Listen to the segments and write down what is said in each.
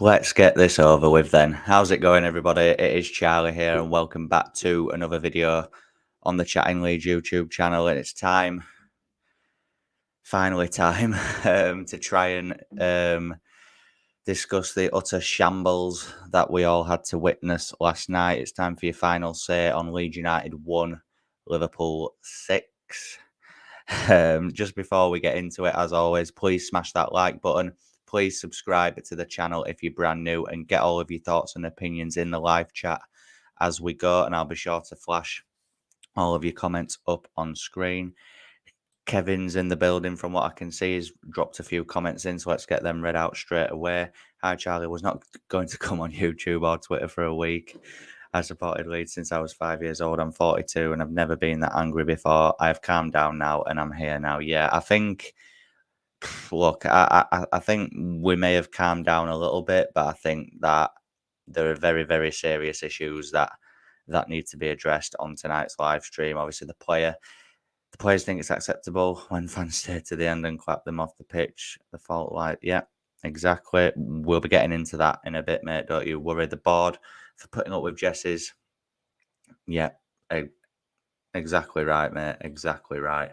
Let's get this over with then. How's it going, everybody? It is Charlie here, and welcome back to another video on the Chatting Leeds YouTube channel. And it's time, finally time, to try and discuss the utter shambles that we all had to witness last night. It's time for your final say on Leeds United 1, Liverpool 6. Just before we get into it, as always, please smash that like button. Please subscribe to the channel if you're brand new and get all of your thoughts and opinions in the live chat as we go. And I'll be sure to flash all of your comments up on screen. Kevin's in the building from what I can see. He's dropped a few comments in, so let's get them read out straight away. Hi, Charlie. Was not going to come on YouTube or Twitter for a week. I supported Leeds since I was 5 years old. I'm 42 and I've never been that angry before. I've calmed down now and I'm here now. Yeah, I think... Look, I think we may have calmed down a little bit, but I think that there are very, very serious issues that need to be addressed on tonight's live stream. Obviously, the players think it's acceptable when fans stay to the end and clap them off the pitch. The fault line, yeah, exactly. We'll be getting into that in a bit, mate. Don't you worry. The board for putting up with Jesse's, yeah, exactly right, mate. Exactly right.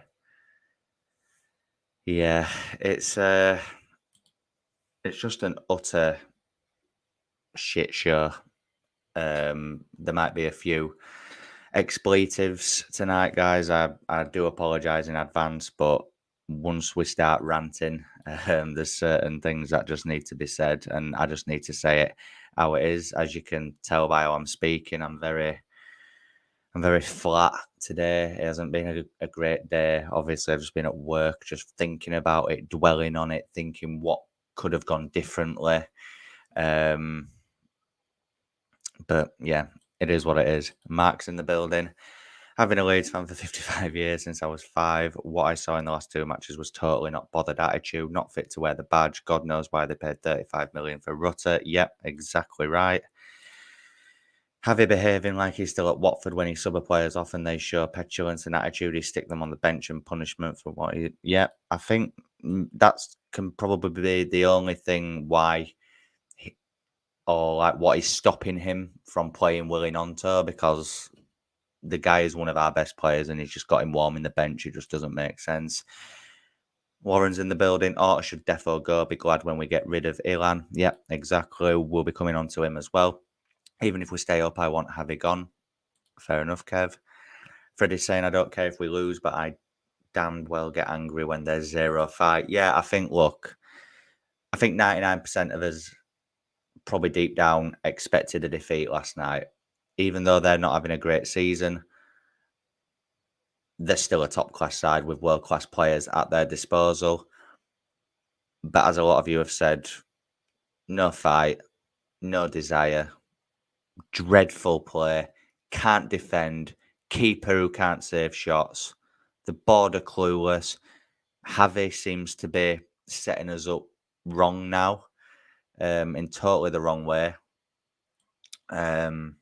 Yeah, it's just an utter shit show. There might be a few expletives tonight, guys. I do apologise in advance, but once we start ranting, there's certain things that just need to be said, and I just need to say it how it is. As you can tell by how I'm speaking, I'm very flat today. It hasn't been a great day. Obviously, I've just been at work, just thinking about it, dwelling on it, thinking what could have gone differently. But yeah, it is what it is. Mark's in the building. I've been a Leeds fan for 55 years since I was 5. What I saw in the last 2 matches was totally not bothered attitude, not fit to wear the badge. God knows why they paid 35 million for Rutter. Yep, exactly right. Have he behaving like he's still at Watford when he sub players off and they show petulance and attitude? He stick them on the bench and punishment for what he... Yeah, I think that's can probably be the only thing why... or like what is stopping him from playing Willie Gnonto, because the guy is one of our best players and he's just got him warming the bench. It just doesn't make sense. Warren's in the building. Orta should defo go. Be glad when we get rid of Elland. Yeah, exactly. We'll be coming on to him as well. Even if we stay up, I want Javi gone. Fair enough, Kev. Freddie's saying, I don't care if we lose, but I damned well get angry when there's 0 fight. Yeah, I think 99% of us probably deep down expected a defeat last night. Even though they're not having a great season, they're still a top-class side with world-class players at their disposal. But as a lot of you have said, no fight, no desire, dreadful play, can't defend, keeper who can't save shots, the border clueless. Javi seems to be setting us up wrong now, in totally the wrong way. And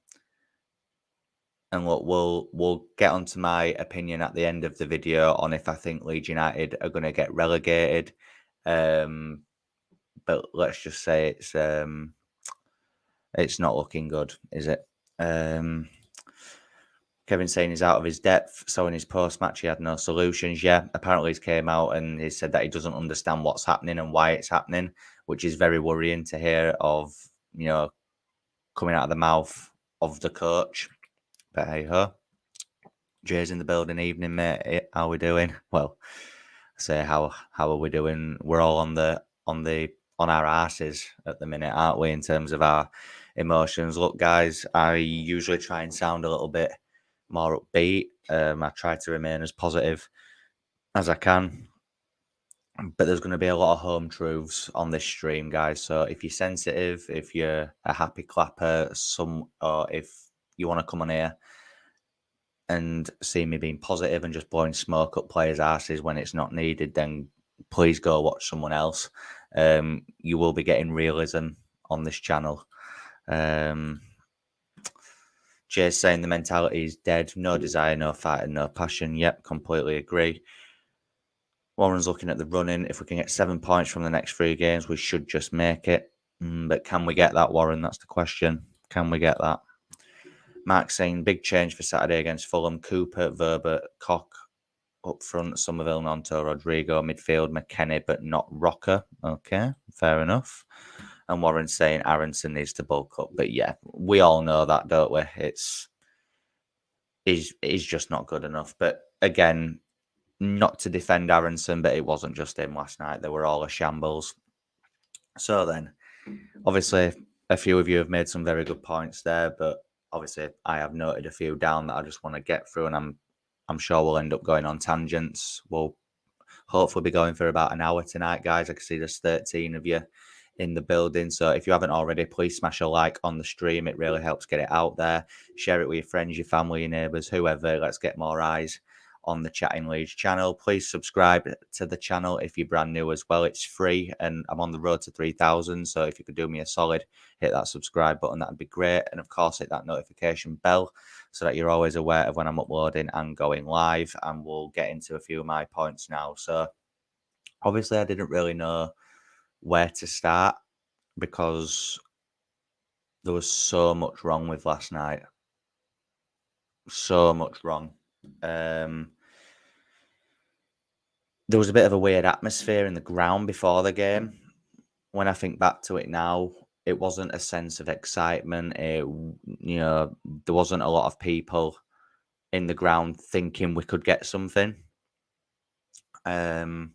look, we'll get onto my opinion at the end of the video on if I think Leeds United are going to get relegated. But let's just say it's not looking good, is it? Kevin saying he's out of his depth. So in his post-match, he had no solutions. Yeah, apparently he's came out and he said that he doesn't understand what's happening and why it's happening, which is very worrying to hear of, coming out of the mouth of the coach. But hey-ho. Jay's in the building. Evening, mate. How are we doing? Well, I say how are we doing? We're all on our asses at the minute, aren't we, in terms of our emotions? Look, guys, I usually try and sound a little bit more upbeat. I try to remain as positive as I can. But there's going to be a lot of home truths on this stream, guys. So if you're sensitive, if you're a happy clapper, or if you want to come on here and see me being positive and just blowing smoke up players' asses when it's not needed, then please go watch someone else. You will be getting realism on this channel. Jay's saying the mentality is dead. No desire, no fight, and no passion. Yep, completely agree. Warren's looking at the running. If we can get 7 points from the next 3 games, we should just make it. But can we get that, Warren? That's the question. Can we get that? Mark saying big change for Saturday against Fulham. Cooper, Verber, Koch up front, Somerville, Nonto, Rodrigo, midfield, McKennie, but not Rocker. Okay, fair enough. And Warren saying Aronson needs to bulk up. But yeah, we all know that, don't we? He's just not good enough. But again, not to defend Aronson, but it wasn't just him last night. They were all a shambles. So then, obviously, a few of you have made some very good points there, but obviously, I have noted a few down that I just want to get through, and I'm sure we'll end up going on tangents. We'll hopefully be going for about an hour tonight, guys. I can see there's 13 of you in the building. So if you haven't already, please smash a like on the stream. It really helps get it out there. Share it with your friends, your family, your neighbours, whoever. Let's get more eyes on the Chatting Leeds channel. Please subscribe to the channel if you're brand new as well. It's free and I'm on the road to 3,000. So if you could do me a solid, hit that subscribe button, that'd be great. And of course, hit that notification bell so that you're always aware of when I'm uploading and going live. And we'll get into a few of my points now. So obviously, I didn't really know where to start because there was so much wrong with last night. So much wrong. There was a bit of a weird atmosphere in the ground before the game. When I think back to it now, it wasn't a sense of excitement. There wasn't a lot of people in the ground thinking we could get something. I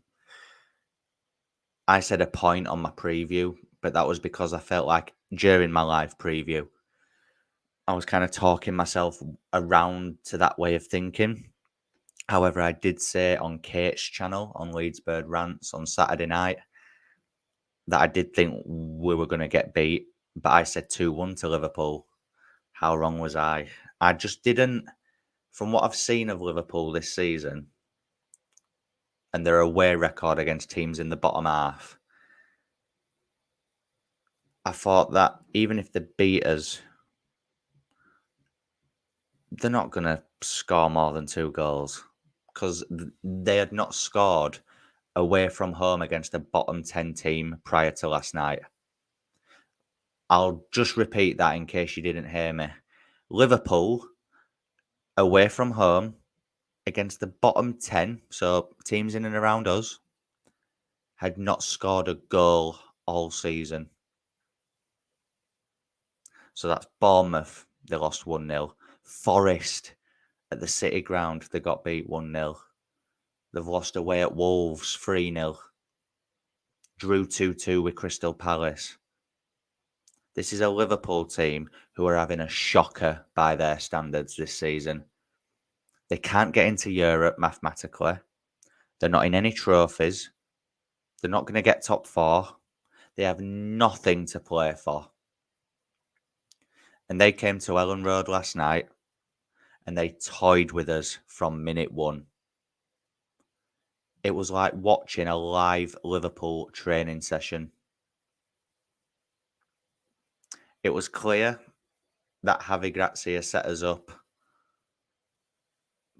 said a point on my preview, but that was because I felt like during my live preview, I was kind of talking myself around to that way of thinking. However, I did say on Kate's channel, on Leeds Bird Rants on Saturday night, that I did think we were going to get beat, but I said 2-1 to Liverpool. How wrong was I? I just didn't, from what I've seen of Liverpool this season, and their away record against teams in the bottom half, I thought that even if they beat us, they're not going to score more than 2 goals because they had not scored away from home against a bottom 10 team prior to last night. I'll just repeat that in case you didn't hear me. Liverpool away from home against the bottom 10, so teams in and around us, had not scored a goal all season. So that's Bournemouth, they lost 1-0. Forest at the City ground, they got beat 1-0. They've lost away at Wolves 3-0. Drew 2-2 with Crystal Palace. This is a Liverpool team who are having a shocker by their standards this season. They can't get into Europe mathematically. They're not in any trophies. They're not going to get top 4. They have nothing to play for. And they came to Elland Road last night and they toyed with us from minute 1. It was like watching a live Liverpool training session. It was clear that Javi Gracia set us up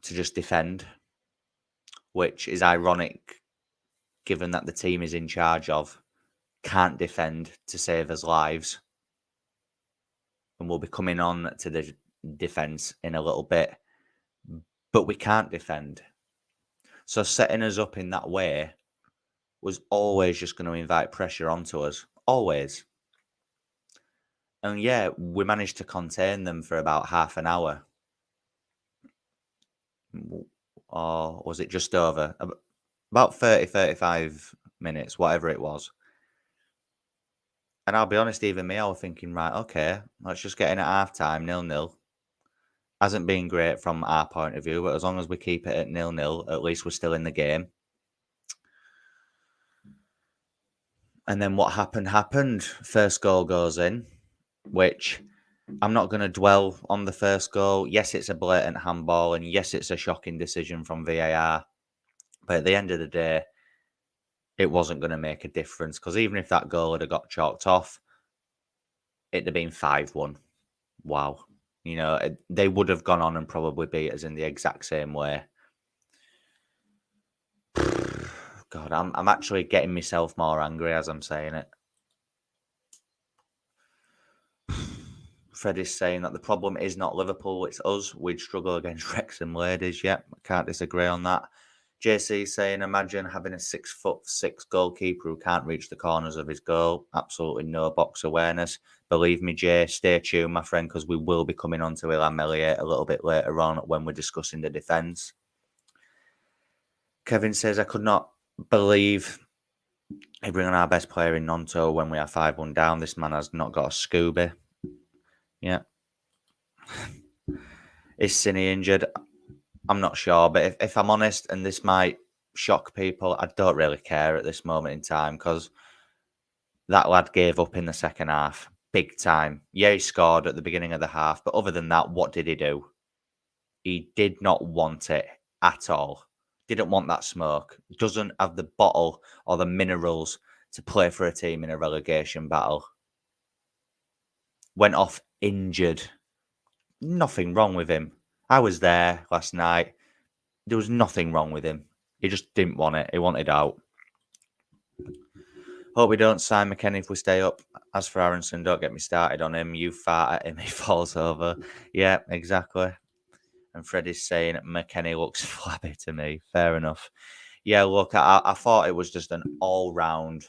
to just defend, which is ironic given that the team is in charge of can't defend to save us lives. And we'll be coming on to the defence in a little bit, but we can't defend. So setting us up in that way was always just going to invite pressure onto us. Always. And yeah, we managed to contain them for about half an hour. Or was it just over? About 30, 35 minutes, whatever it was. And I'll be honest, even me, I was thinking, right, okay, let's just get in at half-time, 0-0. Hasn't been great from our point of view, but as long as we keep it at 0-0, at least we're still in the game. And then what happened. First goal goes in, which I'm not going to dwell on the first goal. Yes, it's a blatant handball, and yes, it's a shocking decision from VAR. But at the end of the day, it wasn't going to make a difference because even if that goal had got chalked off, it'd have been 5-1. Wow. They would have gone on and probably beat us in the exact same way. God, I'm actually getting myself more angry as I'm saying it. Fred is saying that the problem is not Liverpool, it's us. We'd struggle against Wrexham ladies. Yep, I can't disagree on that. JC saying, imagine having a 6'6" goalkeeper who can't reach the corners of his goal. Absolutely no box awareness. Believe me, Jay, stay tuned, my friend, because we will be coming on to Elland Melia a little bit later on when we're discussing the defence. Kevin says, I could not believe he bring on our best player in Nonto when we are 5-1 down. This man has not got a Scooby. Yeah. Is Cine injured? I'm not sure, but if I'm honest, and this might shock people, I don't really care at this moment in time because that lad gave up in the second half, big time. Yeah, he scored at the beginning of the half, but other than that, what did he do? He did not want it at all. Didn't want that smoke. Doesn't have the bottle or the minerals to play for a team in a relegation battle. Went off injured. Nothing wrong with him. I was there last night. There was nothing wrong with him. He just didn't want it. He wanted out. Hope we don't sign McKennie if we stay up. As for Aronson, don't get me started on him. You fart at him, he falls over. Yeah, exactly. And Freddie's saying McKennie looks flabby to me. Fair enough. Yeah, look, I thought it was just an all-round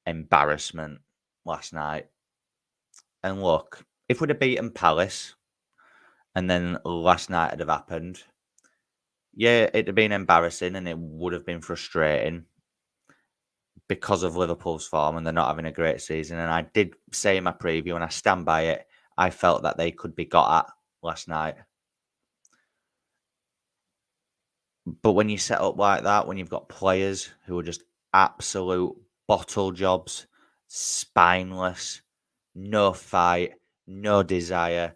embarrassment last night. And look, if we'd have beaten Palace and then last night had have happened, yeah, it'd have been embarrassing and it would have been frustrating because of Liverpool's form and they're not having a great season. And I did say in my preview, and I stand by it, I felt that they could be got at last night. But when you set up like that, when you've got players who are just absolute bottle jobs, spineless, no fight, no desire,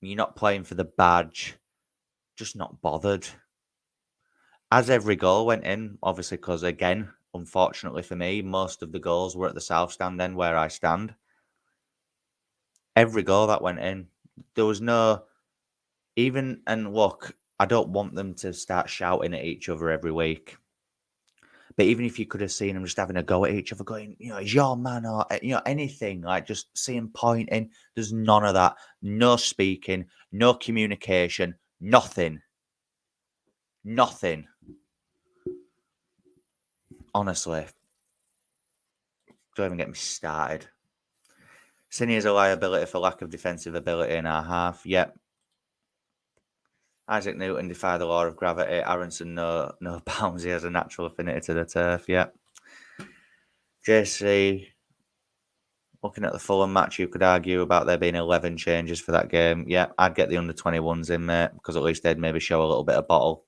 you're not playing for the badge, just not bothered. As every goal went in, obviously, because again, unfortunately for me, most of the goals were at the South Stand end where I stand. Every goal that went in, there was no even, and look, I don't want them to start shouting at each other every week. But even if you could have seen them just having a go at each other, going, it's your man, or, anything, like just seeing pointing, there's none of that. No speaking, no communication, nothing. Nothing. Honestly. Don't even get me started. Cine is a liability for lack of defensive ability in our half. Yep. Isaac Newton defy the law of gravity. Aronson, no bounds. He has a natural affinity to the turf. Yep. JC, looking at the Fulham match, you could argue about there being 11 changes for that game. Yeah, I'd get the under-21s in, mate, because at least they'd maybe show a little bit of bottle.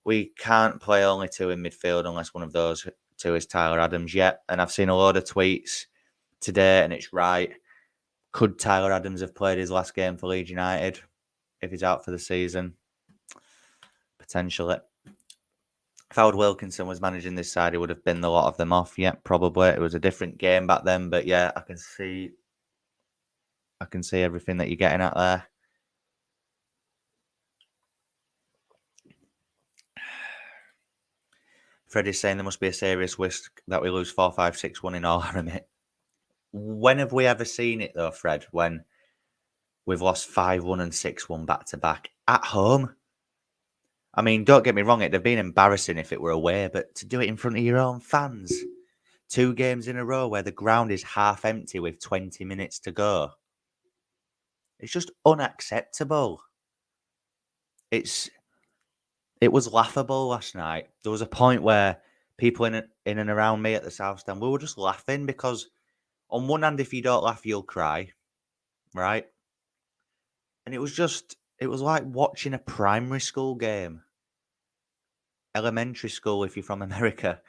We can't play only two in midfield unless one of those two is Tyler Adams. Yeah, and I've seen a load of tweets today, and it's right. Could Tyler Adams have played his last game for Leeds United if he's out for the season? Potentially. If Howard Wilkinson was managing this side, he would have binned a lot of them off. Yeah, probably. It was a different game back then, but yeah, I can see everything that you're getting at there. Freddie's saying there must be a serious risk that we lose 4-5-6-1 in all Aramid. When have we ever seen it though, Fred, when we've lost 5-1 and 6-1 back to back at home? I mean, don't get me wrong, it'd have been embarrassing if it were away, but to do it in front of your own fans, 2 games in a row where the ground is half empty with 20 minutes to go, it's just unacceptable. It was laughable last night. There was a point where people in and around me at the South Stand, we were just laughing because on one hand, if you don't laugh, you'll cry, right? And it was like watching a primary school game. Elementary school, if you're from America.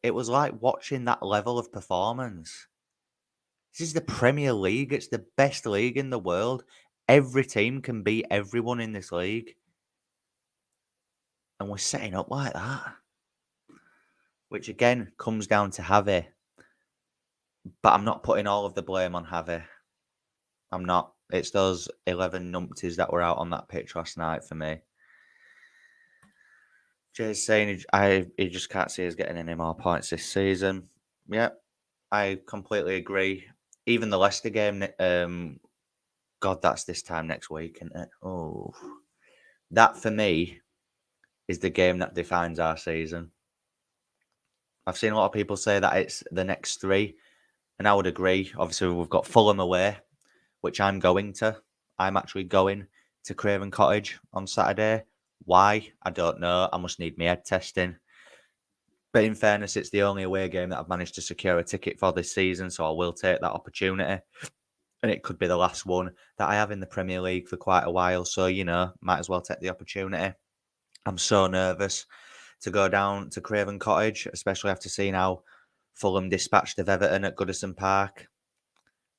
It was like watching that level of performance. This is the Premier League. It's the best league in the world. Every team can beat everyone in this league. And we're setting up like that. Which again comes down to Javi. But I'm not putting all of the blame on Javi. I'm not. It's those 11 numpties that were out on that pitch last night for me. Jay's saying he just can't see us getting any more points this season. Yeah, I completely agree. even the Leicester game, God, that's this time next week, isn't it? Oh, that for me is the game that defines our season. I've seen a lot of people say that it's the next three, and I would agree. Obviously, we've got Fulham away, which I'm going to. I'm actually going to Craven Cottage on Saturday. Why? I don't know. I must need my head testing. But in fairness, it's the only away game that I've managed to secure a ticket for this season, so I will take that opportunity. And it could be the last one that I have in the Premier League for quite a while. So, might as well take the opportunity. I'm so nervous to go down to Craven Cottage, especially after seeing how Fulham dispatched of Everton at Goodison Park.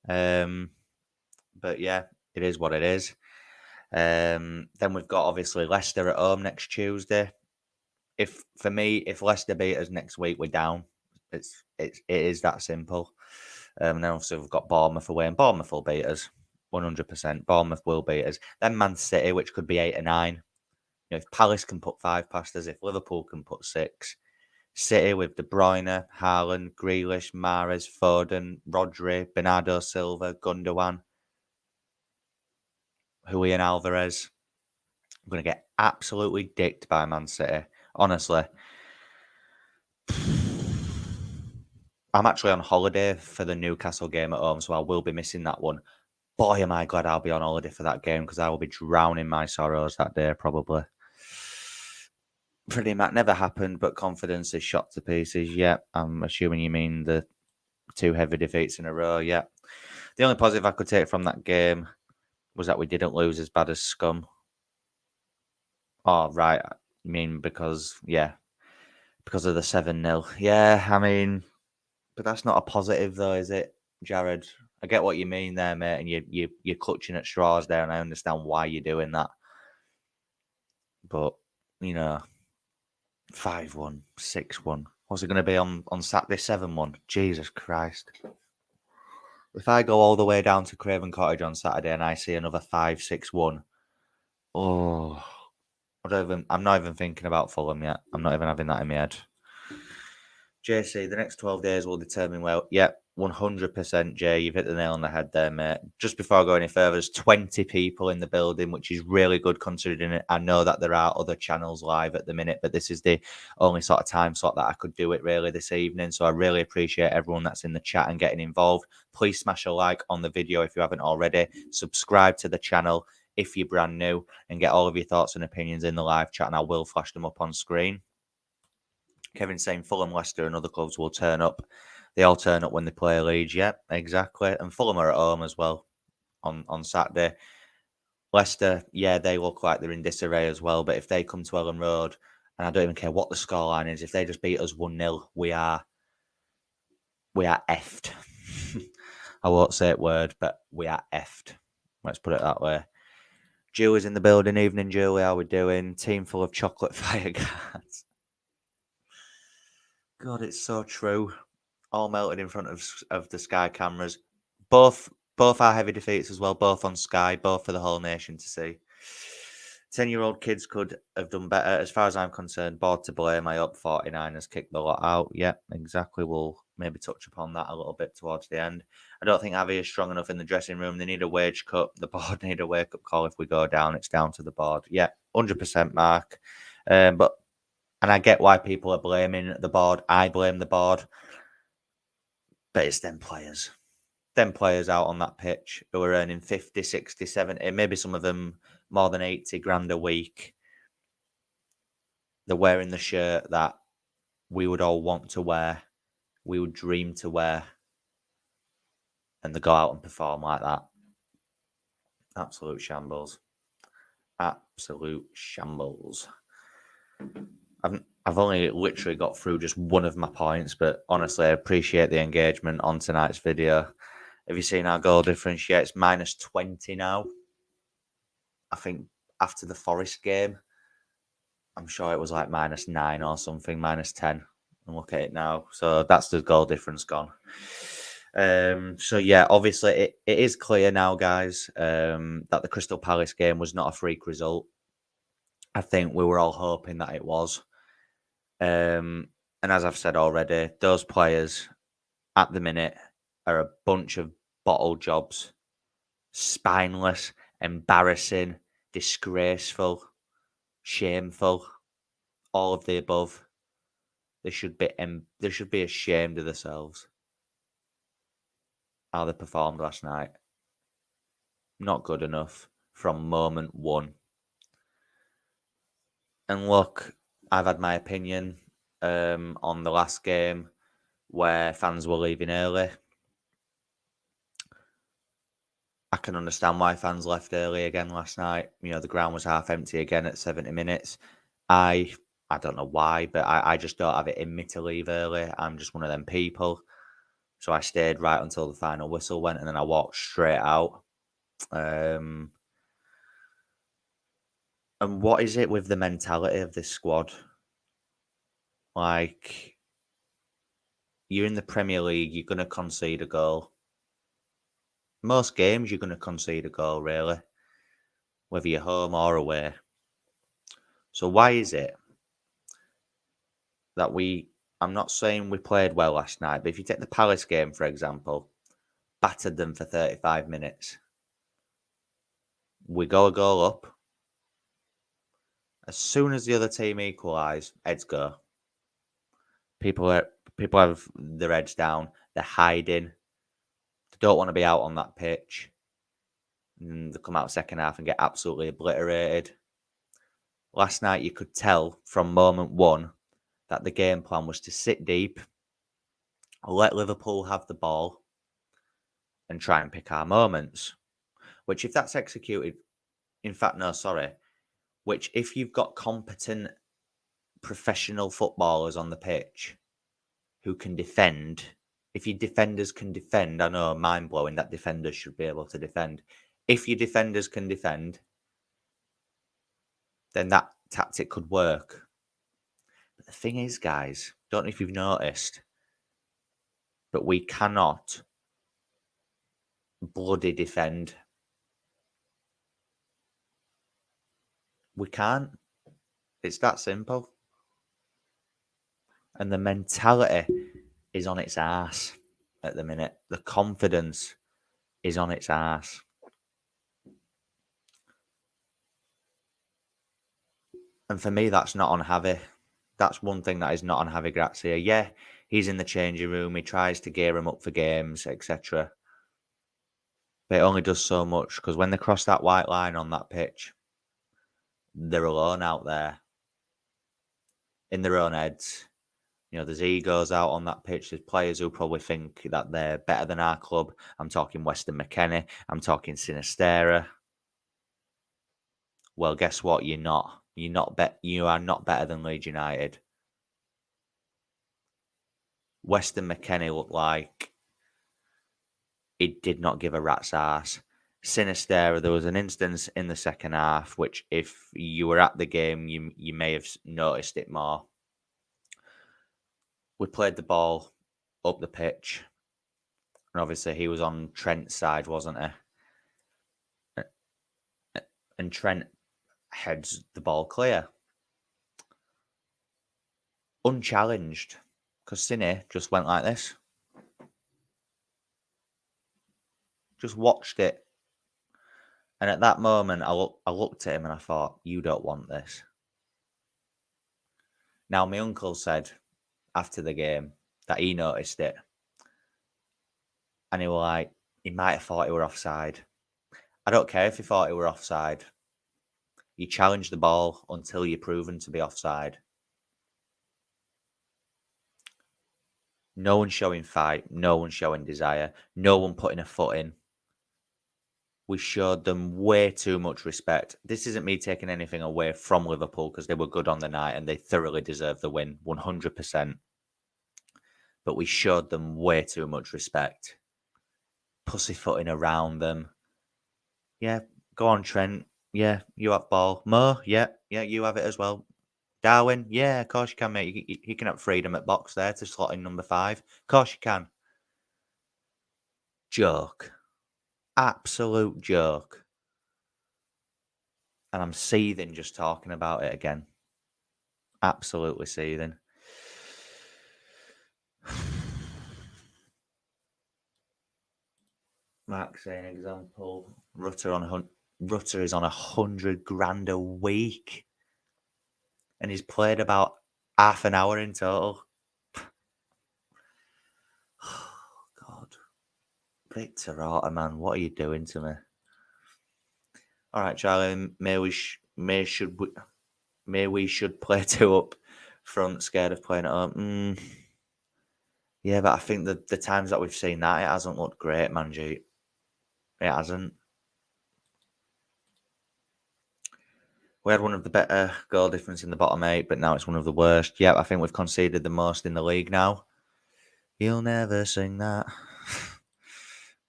But yeah, it is what it is. Then we've got obviously Leicester at home next Tuesday. If Leicester beat us next week, we're down. It is that simple. And then obviously we've got Bournemouth away, and Bournemouth will beat us 100%. Bournemouth will beat us. Then Man City, which could be 8 or 9. If Palace can put 5 past us, if Liverpool can put 6, City with De Bruyne, Haaland, Grealish, Mahrez, Foden, Rodri, Bernardo Silva, Gundogan, Julian Alvarez. I'm going to get absolutely dicked by Man City. Honestly. I'm actually on holiday for the Newcastle game at home, so I will be missing that one. Boy, am I glad I'll be on holiday for that game, because I will be drowning my sorrows that day, probably. Pretty much never happened, but confidence is shot to pieces. Yeah, I'm assuming you mean the 2 heavy defeats in a row. Yeah. The only positive I could take from that game was that we didn't lose as bad as Scum. Oh, right. I mean, because of the 7-0. Yeah, I mean, but that's not a positive, though, is it, Jared? I get what you mean there, mate, and you're clutching at straws there, and I understand why you're doing that. But, 5-1, 6-1. What's it going to be on Saturday? 7-1. Jesus Christ. If I go all the way down to Craven Cottage on Saturday and I see another 5-6-1, oh, I'm not even thinking about Fulham yet. I'm not even having that in my head. JC, the next 12 days will determine well. Yep, 100%, Jay. You've hit the nail on the head there, mate. Just before I go any further, there's 20 people in the building, which is really good considering it. I know that there are other channels live at the minute, but this is the only sort of time slot that I could do it really this evening. So I really appreciate everyone that's in the chat and getting involved. Please smash a like on the video if you haven't already. Subscribe to the channel if you're brand new, and get all of your thoughts and opinions in the live chat, and I will flash them up on screen. Kevin's saying Fulham, Leicester and other clubs will turn up. They all turn up when they play Leeds. Yeah, exactly. And Fulham are at home as well on Saturday. Leicester, yeah, they look like they're in disarray as well. But if they come to Elland Road, and I don't even care what the scoreline is, if they just beat us 1-0, we are effed. I won't say it word, but we are effed. Let's put it that way. Julie's in the building. Evening, Julie. How we doing? Team full of chocolate fire guards. God, it's so true. All melted in front of the Sky cameras. Both our heavy defeats as well, both on Sky, both for the whole nation to see. 10-year-old kids could have done better. As far as I'm concerned, bored to blame. I hope 49ers kicked the lot out. Yeah, exactly. We'll maybe touch upon that a little bit towards the end. I don't think Avi is strong enough in the dressing room. They need a wage cut. The board need a wake-up call. If we go down, it's down to the board. Yeah, 100%, Mark. And I get why people are blaming the board. I blame the board. But it's them players. Them players out on that pitch who are earning 50, 60, 70, maybe some of them more than 80 grand a week. They're wearing the shirt that we would all want to wear. We would dream to wear. And they go out and perform like that. Absolute shambles. Absolute shambles. I've only literally got through just one of my points, but honestly, I appreciate the engagement on tonight's video. Have you seen our goal difference? Yeah, it's -20 now. I think after the Forest game, I'm sure it was like -9 or something, -10. And look at it now. So that's the goal difference gone. So yeah, obviously it is clear now, guys, that the Crystal Palace game was not a freak result. I think we were all hoping that it was. And as I've said already, those players at the minute are a bunch of bottle jobs, spineless, embarrassing, disgraceful, shameful, all of the above. They should be ashamed of themselves. How they performed last night. Not good enough from moment one. And look, I've had my opinion on the last game where fans were leaving early. I can understand why fans left early again last night. You know, the ground was half empty again at 70 minutes. I don't know why, but I just don't have it in me to leave early. I'm just one of them people. So I stayed right until the final whistle went, and then I walked straight out. And what is it with the mentality of this squad? Like, you're in the Premier League, you're going to concede a goal. Most games, you're going to concede a goal, really, whether you're home or away. So why is it that I'm not saying we played well last night, but if you take the Palace game, for example, battered them for 35 minutes. We go a goal up. As soon as the other team equalise, heads go. People have their heads down. They're hiding. They don't want to be out on that pitch. And they come out second half and get absolutely obliterated. Last night, you could tell from moment one that the game plan was to sit deep, let Liverpool have the ball, and try and pick our moments. Which, if that's executed, which, if you've got competent professional footballers on the pitch who can defend, if your defenders can defend, I know, mind blowing that defenders should be able to defend. If your defenders can defend, then that tactic could work. But the thing is, guys, don't know if you've noticed, but we cannot bloody defend. We can't. It's that simple. And the mentality is on its arse at the minute. The confidence is on its arse. And for me, that's not on Javi. That's one thing that is not on Javi Gracia. Yeah, he's in the changing room. He tries to gear him up for games, etc. But it only does so much, because when they cross that white line on that pitch, they're alone out there in their own heads. You know, there's egos out on that pitch. There's players who probably think that they're better than our club. I'm talking Weston McKennie. I'm talking Sinistera. Well, guess what? You're not. You are not better than Leeds United. Weston McKennie looked like he did not give a rat's ass. Sinistera, there was an instance in the second half, which if you were at the game, you may have noticed it more. We played the ball up the pitch, and obviously he was on Trent's side, wasn't he? And Trent heads the ball clear. Unchallenged, because Cine just went like this. Just watched it. And at that moment, I looked at him and I thought, you don't want this. Now, my uncle said after the game that he noticed it. And he was like, he might have thought he were offside. I don't care if he thought he were offside. You challenge the ball until you're proven to be offside. No one showing fight. No one showing desire. No one putting a foot in. We showed them way too much respect. This isn't me taking anything away from Liverpool, because they were good on the night and they thoroughly deserved the win, 100%. But we showed them way too much respect. Pussyfooting around them. Yeah, go on, Trent. Yeah, you have ball. Mo, yeah, you have it as well. Darwin, yeah, of course you can, mate. You can have freedom at box there to slot in number 5. Of course you can. Joke. Absolute joke. And I'm seething just talking about it again. Absolutely seething. Mark saying example. Rutter is on 100 grand a week, and he's played about half an hour in total. Oh God, Victor Orta, man, what are you doing to me? All right, Charlie. May we should play two up front, scared of playing at home. Yeah, but I think the times that we've seen that, it hasn't looked great, Manjeet. It hasn't. We had one of the better goal difference in the bottom 8, but now it's one of the worst. Yeah, I think we've conceded the most in the league now. You'll never sing that.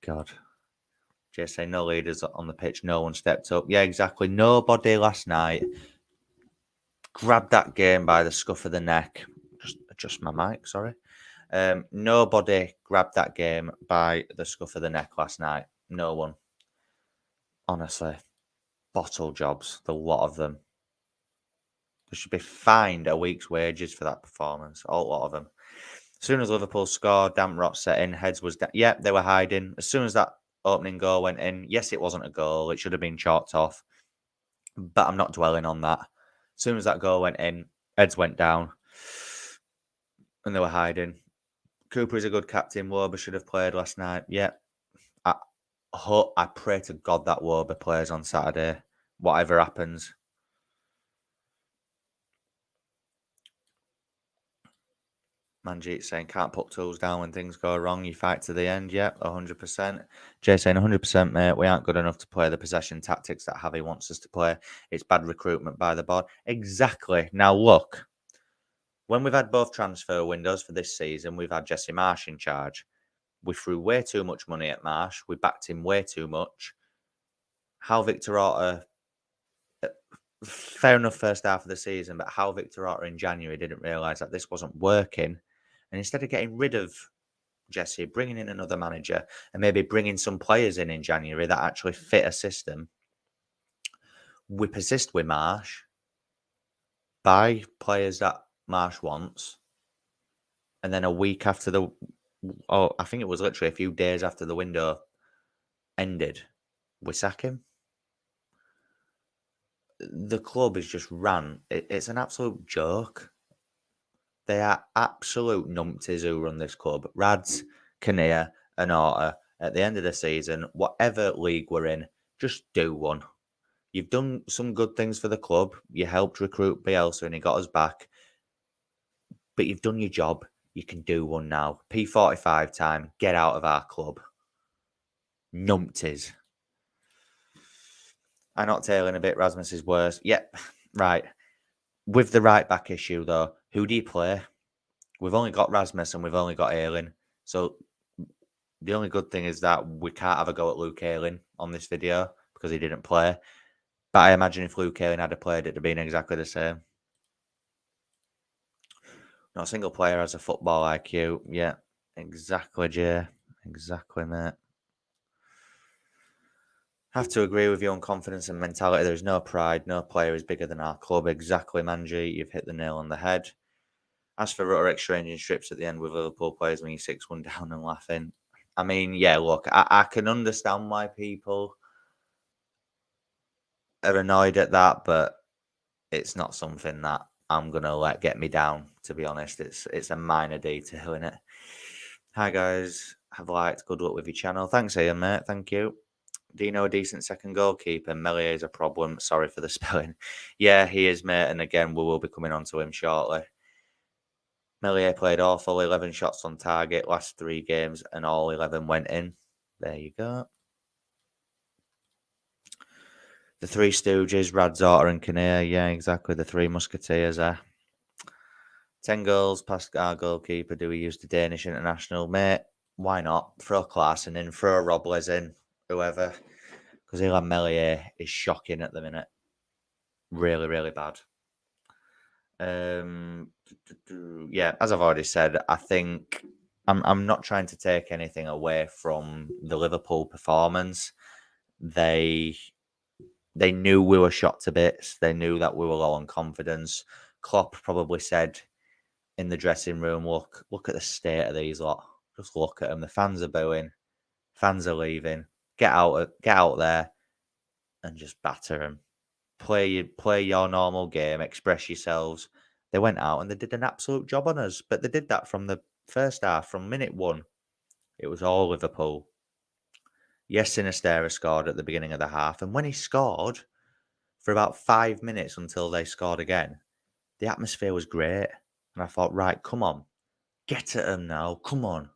God. Just say no leaders on the pitch. No one stepped up. Yeah, exactly. Nobody last night grabbed that game by the scuff of the neck. Just adjust my mic, sorry. Nobody grabbed that game by the scuff of the neck last night. No one. Honestly. Bottle jobs, the lot of them. They should be fined a week's wages for that performance. A lot of them. As soon as Liverpool scored, damp rot set in, heads was down. Yeah, they were hiding. As soon as that opening goal went in, yes, it wasn't a goal. It should have been chalked off. But I'm not dwelling on that. As soon as that goal went in, heads went down. And they were hiding. Cooper is a good captain. Wober should have played last night. Yeah. I pray to God that Wober plays on Saturday. Whatever happens. Manjeet saying, can't put tools down when things go wrong. You fight to the end. Yep, 100%. Jay saying, 100%, mate. We aren't good enough to play the possession tactics that Javi wants us to play. It's bad recruitment by the board. Exactly. Now, look. When we've had both transfer windows for this season, we've had Jesse Marsh in charge. We threw way too much money at Marsh. We backed him way too much. How Victor Orta, fair enough first half of the season, but how Victor Orta in January didn't realise that this wasn't working. And instead of getting rid of Jesse, bringing in another manager and maybe bringing some players in January that actually fit a system, we persist with Marsh, buy players that Marsh wants, and then a week after I think it was literally a few days after the window ended, we sack him. The club is just ran. It's an absolute joke. They are absolute numpties who run this club. Rads, Kinnear, and Orta. At the end of the season, whatever league we're in, just do one. You've done some good things for the club. You helped recruit Bielsa and he got us back. But you've done your job. You can do one now. P45 time. Get out of our club. Numpties. I'm not tailing a bit. Rasmus is worse. Yep, right. With the right back issue, though, who do you play? We've only got Rasmus and we've only got Elland. So the only good thing is that we can't have a go at Luke Elland on this video because he didn't play. But I imagine if Luke Elland had played, it'd have been exactly the same. Not a single player has a football IQ. Yeah, exactly, Jay. Exactly, mate. Have to agree with you on confidence and mentality. There's no pride. No player is bigger than our club. Exactly, Manji. You've hit the nail on the head. As for Rutter exchanging strips at the end with Liverpool players when you're 6-1 down and laughing. I mean, yeah, look, I can understand why people are annoyed at that, but it's not something that I'm going to let get me down, to be honest. It's a minor detail, innit? Hi, guys. Have liked. Good luck with your channel. Thanks, Ian, mate. Thank you. Do you know a decent second goalkeeper? Melia is a problem. Sorry for the spelling. Yeah, he is, mate. And again, we will be coming on to him shortly. Melia played awful. 11 shots on target last 3 games, and all 11 went in. There you go. The Three Stooges, Radzorta and Kinnear. Yeah, exactly. The Three Musketeers there. 10 goals past our goalkeeper. Do we use the Danish international? Mate, why not? Throw Klaassen in, throw Robles in, whoever. Because Ilan Melia is shocking at the minute. Really, really bad. Yeah, as I've already said, I think I'm not trying to take anything away from the Liverpool performance. They knew we were shot to bits. They knew that we were low on confidence. Klopp probably said in the dressing room, look at the state of these lot. Just look at them. The fans are booing. Fans are leaving. Get out there and just batter them. Play your normal game. Express yourselves. They went out and they did an absolute job on us. But they did that from the first half, from minute one. It was all Liverpool. Yes, Sinistera scored at the beginning of the half, and when he scored, for about 5 minutes until they scored again, the atmosphere was great. And I thought, right, come on, get at them now, come on.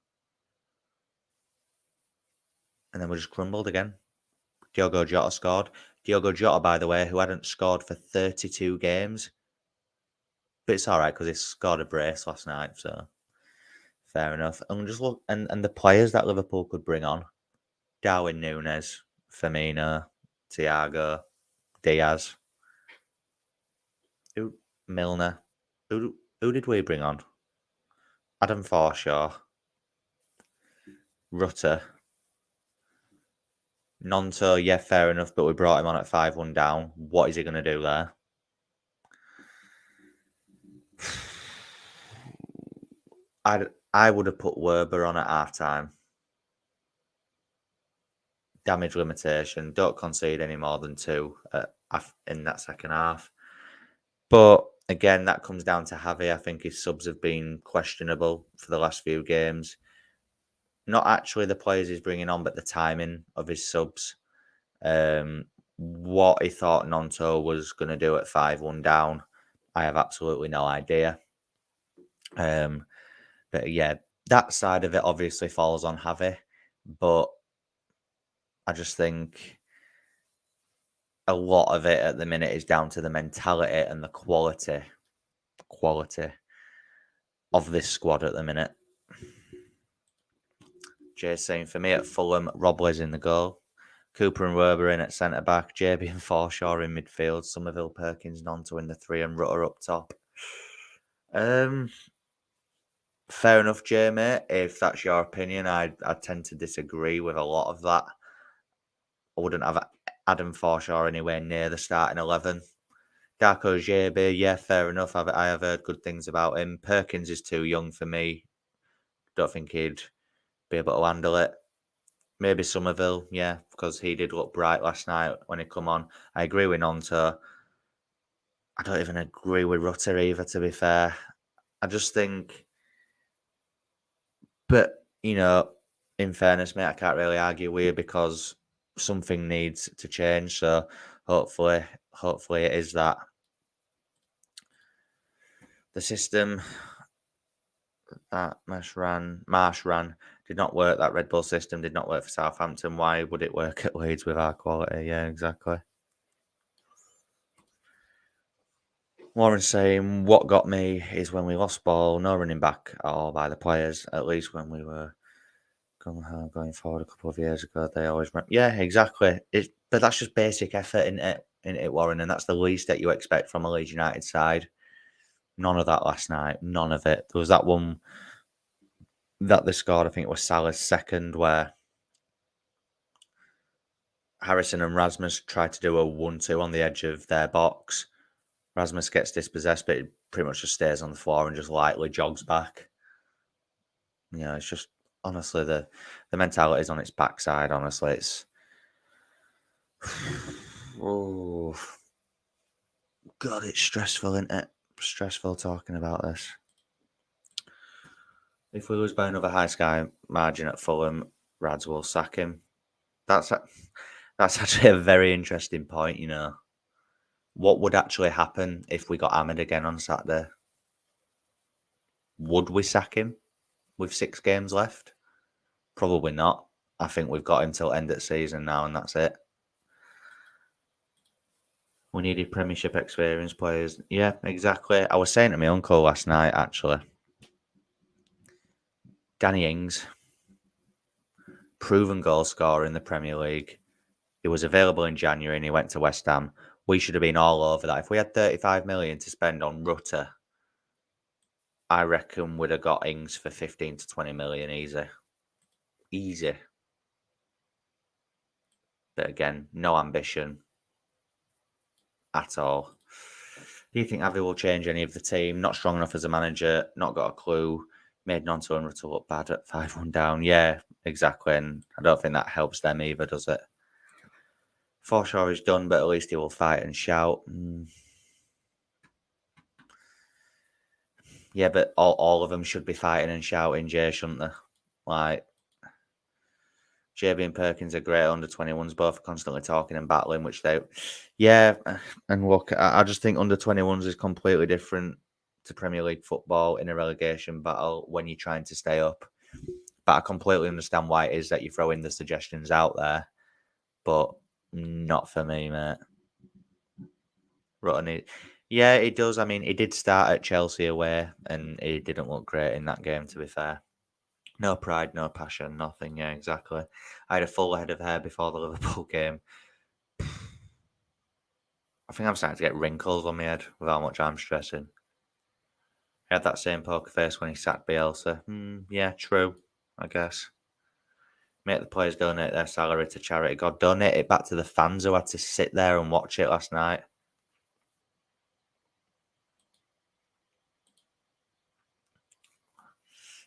And then we just crumbled again. Diogo Jota scored. Diogo Jota, by the way, who hadn't scored for 32 games. But it's all right because he scored a brace last night, so fair enough. And just look, and the players that Liverpool could bring on: Darwin Núñez, Firmino, Thiago, Diaz, Milner. Who did we bring on? Adam Forshaw, Rutter, Nonto. Yeah, fair enough, but we brought him on at 5-1 down. What is he going to do there? I would have put Werber on at half time. Damage limitation. Don't concede any more than 2 in that second half. But again, that comes down to Javi. I think his subs have been questionable for the last few games. Not actually the players he's bringing on, but the timing of his subs. What he thought Nonto was going to do at 5-1 down, I have absolutely no idea. But yeah, that side of it obviously falls on Javi. But I just think a lot of it at the minute is down to the mentality and the quality of this squad at the minute. Jay's saying, for me at Fulham, Robles in the goal, Cooper and Werber in at centre back, JB and Forshaw in midfield, Somerville, Perkins, Nonto in the 3, and Rutter up top. Fair enough, Jamie. If that's your opinion, I tend to disagree with a lot of that. I wouldn't have Adam Forshaw anywhere near the starting 11. Darko JB, yeah, fair enough. I have heard good things about him. Perkins is too young for me. Don't think he'd be able to handle it. Maybe Somerville, yeah, because he did look bright last night when he come on. I agree with Nonto. I don't even agree with Rutter either, to be fair. I just think, but, you know, in fairness, mate, I can't really argue with you because something needs to change. So hopefully it is that. The system that Marsh ran did not work. That Red Bull system did not work for Southampton. Why would it work at Leeds with our quality? Yeah, exactly. Warren saying, what got me is when we lost ball, no running back at all by the players. At least when we were going forward a couple of years ago, they always ran. Yeah, exactly. But that's just basic effort, in it, Warren? And that's the least that you expect from a Leeds United side. None of that last night. None of it. There was that one that they scored, I think it was Salah's second, where Harrison and Rasmus tried to do a 1-2 on the edge of their box. Rasmus gets dispossessed, but it pretty much just stays on the floor and just lightly jogs back. You know, it's just, honestly, the mentality is on its backside, honestly. It's... oh, God, it's stressful, isn't it? Stressful talking about this. If we lose by another high sky margin at Fulham, Rads will sack him. That's actually a very interesting point, you know. What would actually happen if we got hammered again on Saturday? Would we sack him with 6 games left? Probably not. I think we've got him till end of season now, and that's it. We needed Premiership experience players. Yeah, exactly. I was saying to my uncle last night, actually. Danny Ings, proven goal scorer in the Premier League. He was available in January and he went to West Ham. We should have been all over that. If we had 35 million to spend on Rutter, I reckon we'd have got Ings for 15 to 20 million easy. Easy. But again, no ambition at all. Do you think Avi will change any of the team? Not strong enough as a manager, not got a clue. Made non-200 to look bad at 5-1 down. Yeah, exactly. And I don't think that helps them either, does it? Forshaw is done, but at least he will fight and shout. Yeah, but all of them should be fighting and shouting, Jay, shouldn't they? Like, JB and Perkins are great under 21s, both constantly talking and battling, which they, yeah. And look, I just think under 21s is completely different to Premier League football in a relegation battle when you're trying to stay up. But I completely understand why it is that you throw in the suggestions out there, but not for me, mate. Rotten. Yeah, it does. I mean, he did start at Chelsea away, and he didn't look great in that game, to be fair. No pride, no passion, nothing. Yeah, exactly. I had a full head of hair before the Liverpool game. I think I'm starting to get wrinkles on my head with how much I'm stressing. He had that same poker face when he sacked Bielsa. Yeah, true, I guess. Make the players donate their salary to charity. God, donate it back to the fans who had to sit there and watch it last night.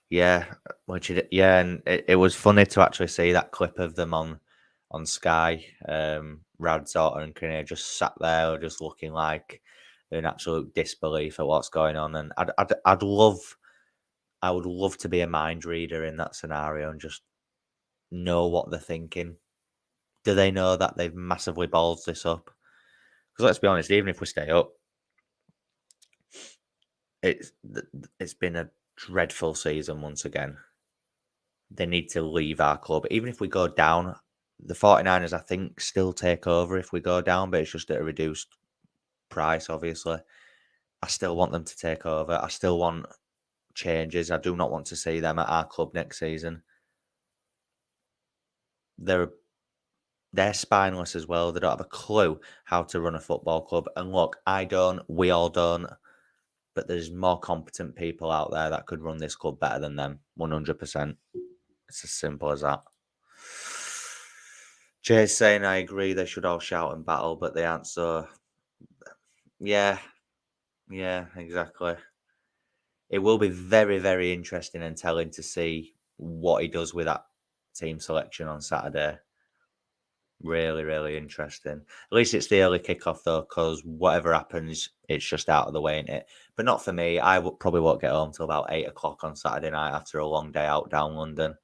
Yeah, and it was funny to actually see that clip of them on Sky. Rad Zotter and Kinnear just sat there, just looking like in absolute disbelief at what's going on. And I would love to be a mind reader in that scenario and just know what they're thinking. Do they know that they've massively balls this up? Because let's be honest, even if we stay up, it's it's been a dreadful season once again. They need to leave our club. Even if we go down, the 49ers, I think, still take over if we go down, but it's just at a reduced price, obviously. I still want them to take over. I still want changes. I do not want to see them at our club next season. They're spineless as well. They don't have a clue how to run a football club. And look, I don't, we all don't, but there's more competent people out there that could run this club better than them, 100%. It's as simple as that. Jay's saying I agree they should all shout and battle, but they aren't so. Yeah, exactly. It will be very, very interesting and telling to see what he does with that team selection on Saturday. Really, really interesting. At least it's the early kickoff though, because whatever happens, it's just out of the way, isn't it? But not for me. I probably won't get home till about 8 o'clock on Saturday night after a long day out down London.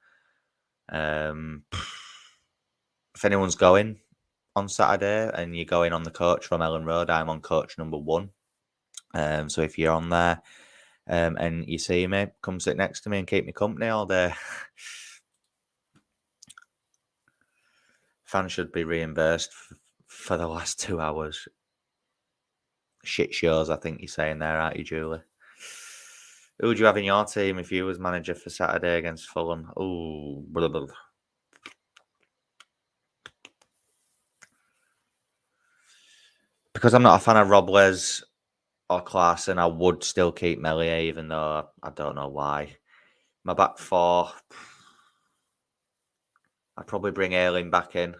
If anyone's going on Saturday and you're going on the coach from Elland Road, I'm on coach number 1. So if you're on there and you see me, come sit next to me and keep me company all day. Fans should be reimbursed for the last 2 hours. Shit shows, I think you're saying there, aren't you, Julie? Who would you have in your team if you was manager for Saturday against Fulham? Oh, blah, blah, blah. Because I'm not a fan of Robles or Clarkson, I would still keep Melia, even though I don't know why. My back four, I'd probably bring Ayling back in.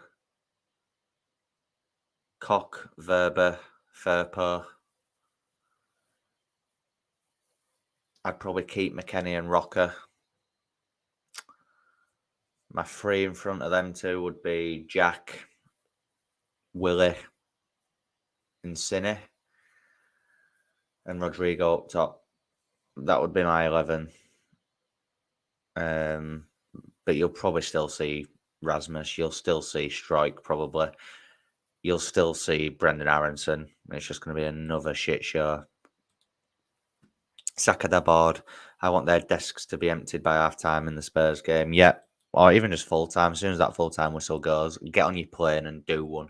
Koch, Verber, Firpo. I'd probably keep McKennie and Rocker. My 3 in front of them two would be Jack, Willie, and Cine. And Rodrigo up top. That would be my 11. But you'll probably still see Rasmus. You'll still see Strike, probably. You'll still see Brendan Aronson. It's just going to be another shit show. Saka the board. I want their desks to be emptied by half time in the Spurs game. Yeah. Or even just full time. As soon as that full time whistle goes, get on your plane and do one.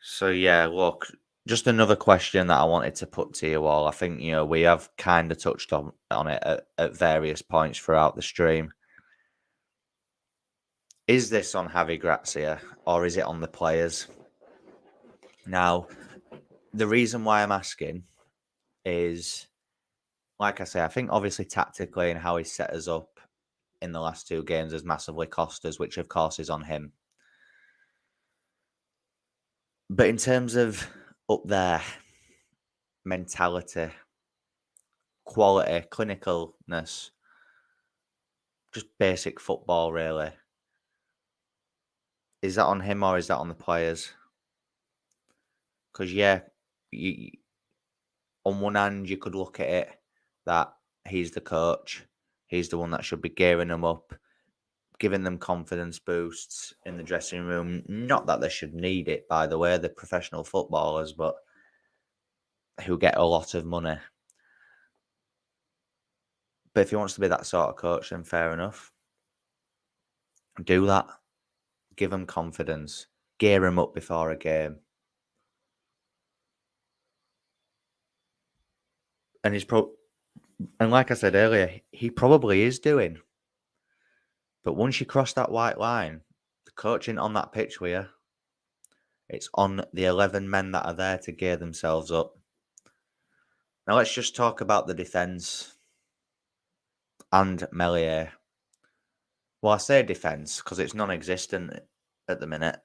So yeah, look, just another question that I wanted to put to you all. I think, we have kind of touched on it at various points throughout the stream. Is this on Javi Gracia or is it on the players? Now, the reason why I'm asking is, like I say, I think obviously tactically and how he set us up in the last 2 games has massively cost us, which of course is on him. But in terms of up there, mentality, quality, clinicalness, just basic football, really. Is that on him or is that on the players? Because, yeah, you, on one hand, you could look at it that he's the coach. He's the one that should be gearing them up, giving them confidence boosts in the dressing room. Not that they should need it, by the way, they're professional footballers, but who get a lot of money. But if he wants to be that sort of coach, then fair enough. Do that. Give them confidence. Gear them up before a game. And and like I said earlier, he probably is doing. But once you cross that white line, the coaching on that pitch with you, it's on the 11 men that are there to gear themselves up. Now let's just talk about the defence and Melia. Well, I say defence because it's non-existent at the minute.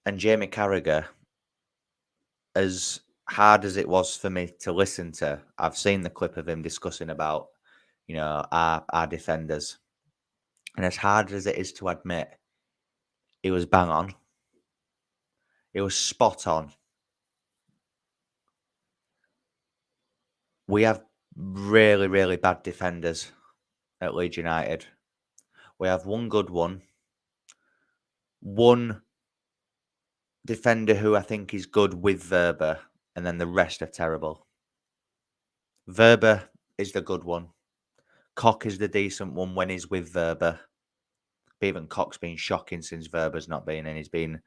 And Jamie Carragher, as hard as it was for me to listen to, I've seen the clip of him discussing about, our defenders. And as hard as it is to admit, he was bang on. It was spot on. We have really, really bad defenders at Leeds United. We have one good one. One defender who I think is good with Verba, and then the rest are terrible. Verba is the good one. Koch is the decent one when he's with Verba. But even Koch's been shocking since Verba's not been in. He's been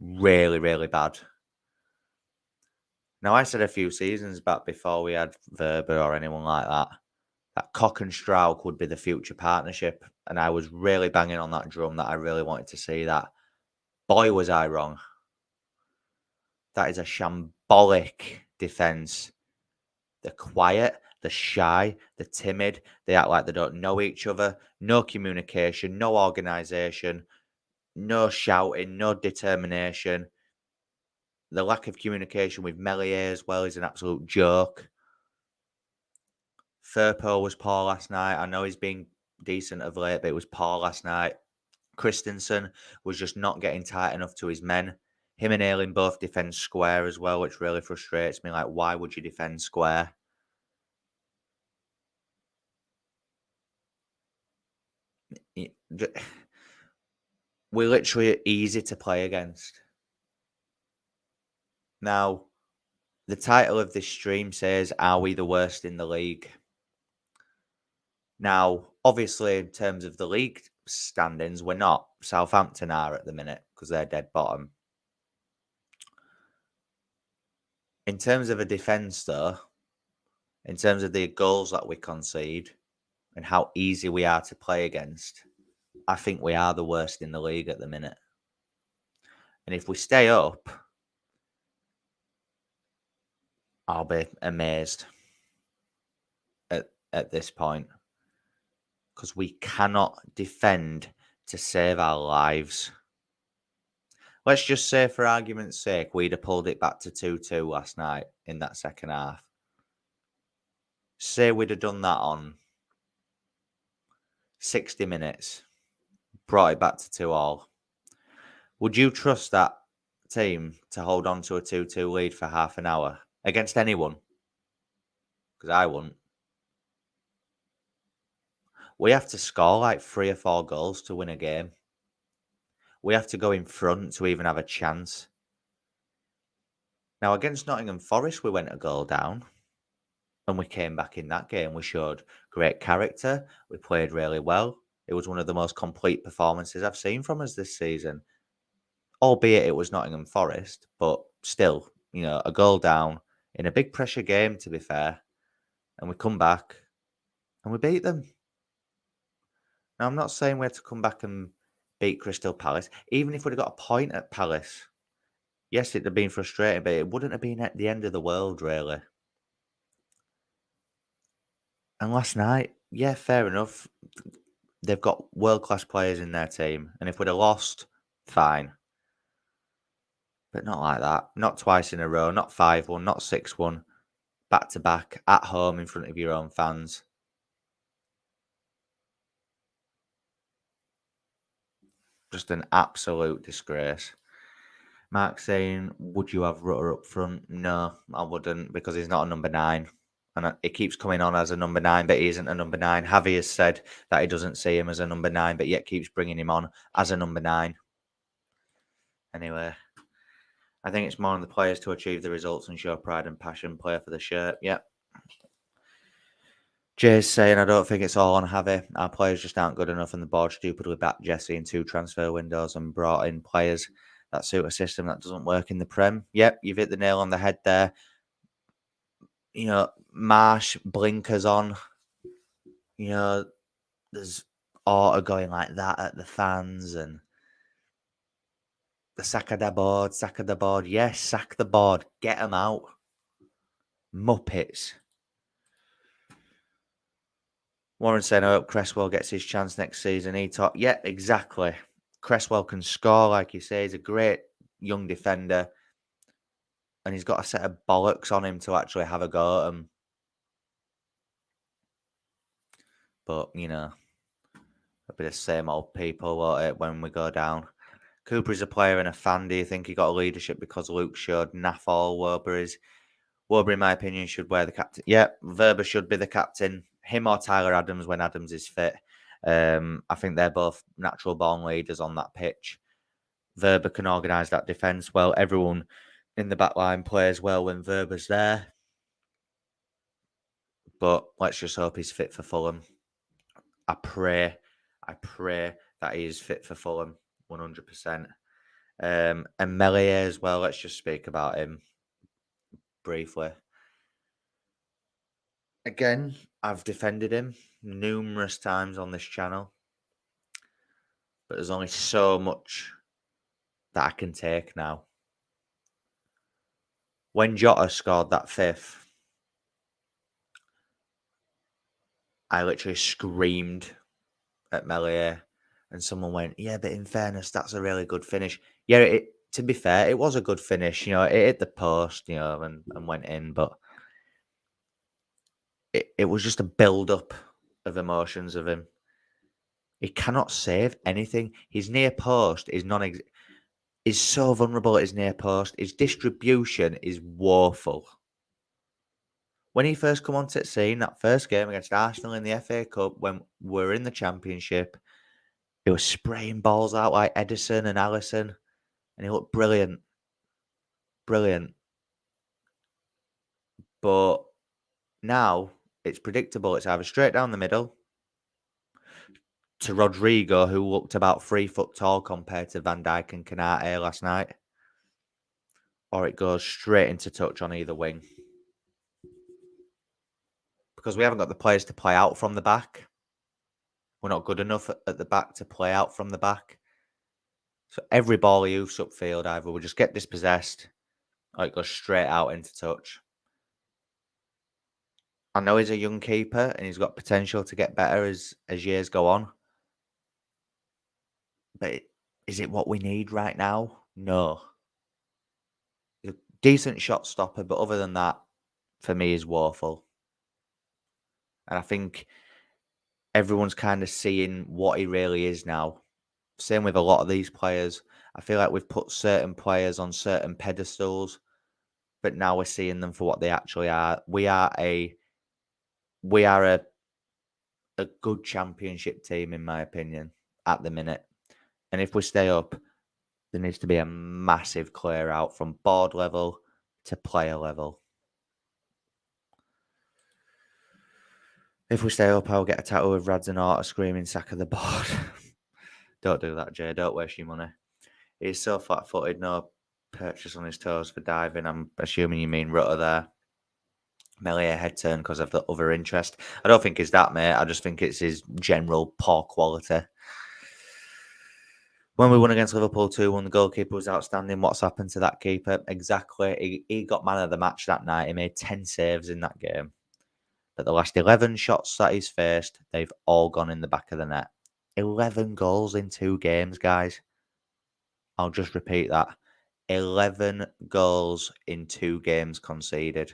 really, really bad. Now, I said a few seasons back before we had Verba or anyone like that Koch and Strauch would be the future partnership. And I was really banging on that drum that I really wanted to see that. Boy, was I wrong. That is a shambolic defence. They're quiet, they're shy, they're timid, they act like they don't know each other, no communication, no organisation, no shouting, no determination. The lack of communication with Melia as well is an absolute joke. Firpo was poor last night. I know he's been decent of late, but it was poor last night. Christensen was just not getting tight enough to his men. Him and Elland both defend square as well, which really frustrates me. Like, why would you defend square? We're literally easy to play against. Now, the title of this stream says, "Are we the worst in the league?" Now, obviously, in terms of the league standings, we're not. Southampton are at the minute because they're dead bottom. In terms of a defence, though, in terms of the goals that we concede and how easy we are to play against, I think we are the worst in the league at the minute. And if we stay up, I'll be amazed at this point. Because we cannot defend to save our lives. Let's just say, for argument's sake, we'd have pulled it back to 2-2 last night in that second half. Say we'd have done that on 60 minutes, brought it back to 2-2. Would you trust that team to hold on to a 2-2 lead for half an hour against anyone? Because I wouldn't. We have to score like 3 or 4 goals to win a game. We have to go in front to even have a chance. Now, against Nottingham Forest, we went a goal down. And we came back in that game. We showed great character. We played really well. It was one of the most complete performances I've seen from us this season. Albeit it was Nottingham Forest, but still, a goal down in a big pressure game, to be fair. And we come back and we beat them. Now, I'm not saying we had to come back and beat Crystal Palace. Even if we'd have got a point at Palace, yes, it'd have been frustrating, but it wouldn't have been at the end of the world, really. And last night, yeah, fair enough. They've got world-class players in their team. And if we'd have lost, fine. But not like that. Not twice in a row. Not 5-1. Not 6-1. Back to back at home in front of your own fans. Just an absolute disgrace. Mark saying, would you have Rutter up front? No, I wouldn't, because he's not a number 9. And it keeps coming on as a number 9, but he isn't a number 9. Javi has said that he doesn't see him as a number 9, but yet keeps bringing him on as a number 9. Anyway, I think it's more on the players to achieve the results and show pride and passion, play for the shirt. Yep. Jay's saying, I don't think it's all on Javi. Our players just aren't good enough, and the board stupidly backed Jesse in 2 transfer windows and brought in players that suit a system that doesn't work in the Prem. Yep, you've hit the nail on the head there. You know, Marsh, blinkers on. You know, there's order going like that at the fans, and the sack of the board. Yes, sack the board. Get them out. Muppets. Warren saying, I hope Cresswell gets his chance next season. Yeah, exactly. Cresswell can score, like you say. He's a great young defender. And he's got a set of bollocks on him to actually have a go at him. But, you know, it'll be the same old people, won't it, when we go down. Cooper is a player and a fan. Do you think he got leadership because Luke showed naff all? Wober, in my opinion, should wear the captain. Yeah, Verba should be the captain. Him or Tyler Adams when Adams is fit. I think they're both natural born leaders on that pitch. Verba can organise that defence well. Everyone in the back line plays well when Verba's there. But let's just hope he's fit for Fulham. I pray that he is fit for Fulham 100%. And Melia as well. Let's just speak about him briefly. Again, I've defended him numerous times on this channel, but there's only so much that I can take now. When Jota scored that 5th, I literally screamed at Melia, and someone went, yeah, but in fairness, that's a really good finish. Yeah, to be fair, it was a good finish. You know, it hit the post, you know, and went in, but it was just a build-up of emotions of him. He cannot save anything. His near post is so vulnerable at his near post. His distribution is woeful. When he first come onto the scene, that first game against Arsenal in the FA Cup, when we're in the Championship, he was spraying balls out like Edison and Allison, and he looked brilliant. Brilliant. But now it's predictable. It's either straight down the middle to Rodrigo, who looked about 3 foot tall compared to Van Dijk and Canate last night, or it goes straight into touch on either wing. Because we haven't got the players to play out from the back. We're not good enough at the back to play out from the back. So every ball he hoofs upfield, either we just get dispossessed or it goes straight out into touch. I know he's a young keeper and he's got potential to get better as years go on. But is it what we need right now? No. He's a decent shot stopper, but other than that, for me, is woeful. And I think everyone's kind of seeing what he really is now. Same with a lot of these players. I feel like we've put certain players on certain pedestals, but now we're seeing them for what they actually are. We are a good championship team, in my opinion, at the minute. And if we stay up, there needs to be a massive clear out from board level to player level. If we stay up, I'll get a tattoo of Rads and Orta screaming sack of the board. Don't do that, Jay. Don't waste your money. He's so flat-footed, no purchase on his toes for diving. I'm assuming you mean Rutter there. Melia head turn because of the other interest. I don't think it's that, mate. I just think it's his general poor quality. When we won against Liverpool 2-1, the goalkeeper was outstanding. What's happened to that keeper? Exactly. He got man of the match that night. He made 10 saves in that game. But the last 11 shots that he's faced, they've all gone in the back of the net. 11 goals in 2 games, guys. I'll just repeat that. 11 goals in 2 games conceded.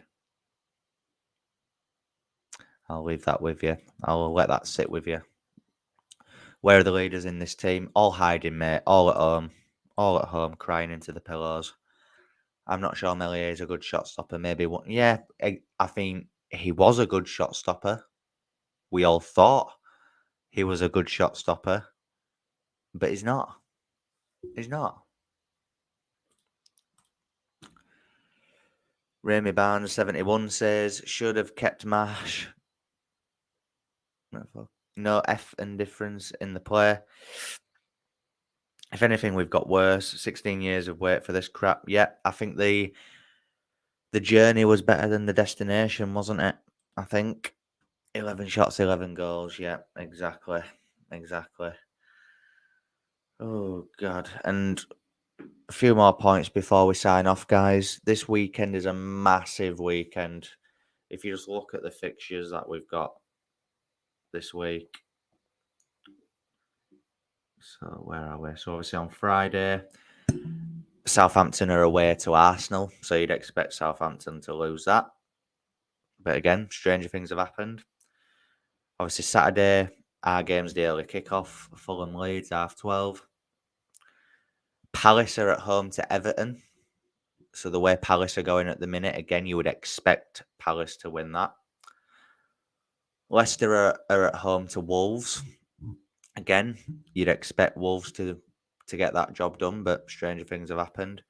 I'll leave that with you. I'll let that sit with you. Where are the leaders in this team? All hiding, mate. All at home. All at home, crying into the pillows. I'm not sure Melia is a good shot stopper. Maybe one. Yeah, I think he was a good shot stopper. We all thought he was a good shot stopper, but he's not. He's not. Remy Barnes 71 says should have kept Marsh. No F and difference in the play. If anything, we've got worse. 16 years of wait for this crap. Yeah, I think the journey was better than the destination, wasn't it? I think 11 shots, 11 goals. Yeah, exactly. Exactly. Oh, God. And a few more points before we sign off, guys. This weekend is a massive weekend. If you just look at the fixtures that we've got this week. So, where are we? So, obviously on Friday, Southampton are away to Arsenal. So, you'd expect Southampton to lose that. But again, stranger things have happened. Obviously, Saturday, our game's the early kickoff. Fulham Leeds, 12:30. Palace are at home to Everton. So the way Palace are going at the minute, again, you would expect Palace to win that. Leicester are at home to Wolves. Again, you'd expect Wolves to get that job done, but stranger things have happened.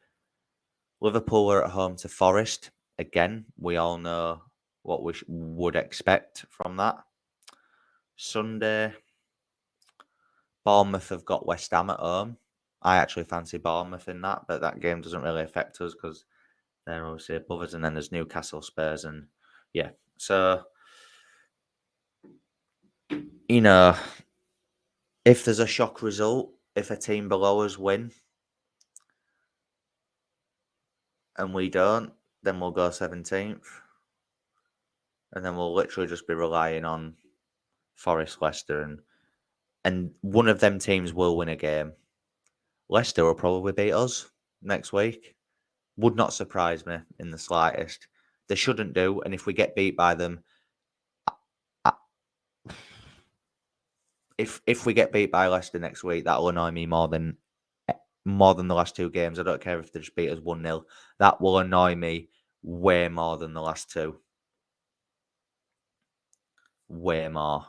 Liverpool are at home to Forest. Again, we all know what we would expect from that. Sunday, Bournemouth have got West Ham at home. I actually fancy Bournemouth in that, but that game doesn't really affect us because they're obviously above us. And then there's Newcastle, Spurs, and yeah. So, you know, if there's a shock result, if a team below us win and we don't, then we'll go 17th. And then we'll literally just be relying on Forest, Leicester, and one of them teams will win a game. Leicester will probably beat us next week. Would not surprise me in the slightest. They shouldn't do, and if we get beat by them, if we get beat by Leicester next week, that'll annoy me more than the last 2 games. I don't care if they just beat us 1-0. That will annoy me way more than the last 2. Way more.